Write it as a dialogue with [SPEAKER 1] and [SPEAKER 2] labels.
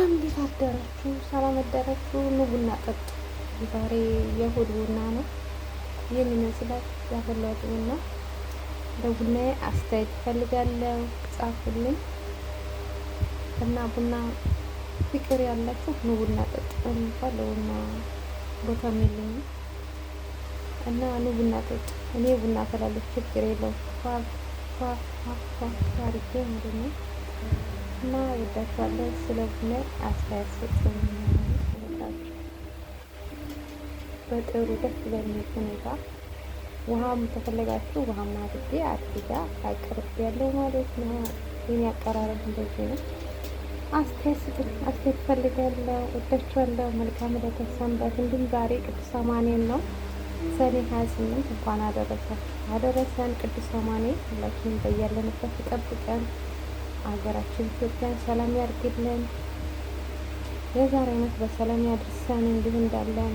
[SPEAKER 1] ሰላም እንዴት አደራችሁ? ሰላም አደራችሁ። ኑ ቡና ጠጡ። ዛሬ የእሁድ ቡና ነው። ይህን ይመስላል ያፈላሁት ቡና። ለቡናዬ አስተያየት እፈልጋለሁ፣ ጻፉልኝ እና ቡና ፍቅር ያላችሁ ኑ ቡና ጠጡ። እንኳን ለቡና ቦታም የለኝም እና ኑ ቡና ጠጡ። እኔ ቡና አፈላለሁ፣ ችግር የለውም። አድርጌ ማለት ነው እና ወዳችኋለሁ። ስለ ቡና አስተያየት ስጡኝ። በጥሩ ደስ በሚል ሁኔታ ውሃም ተፈለጋችሁ ውሃም አድርጌ አቅርቤ ያለው ማለት ነው። የኔ አቀራረብ እንደዚህ ነው። አስተያየት ስጡኝ። አስተያየት ፈልጋለሁ። ወዳችኋለሁ። መልካም ዕለተ ሰንበት። እንዲሁም ዛሬ ቅዱስ አማኑኤል ነው። ሰኔ 28 እንኳን አደረሰን። ቅዱስ አማኑኤል ሁላችንም በያለንበት ይጠብቀን። ሀገራችን ኢትዮጵያን ሰላም ያርግልን። የዛሬ ዓመት በሰላም ያድርሰን። እንዲሁ እንዳለን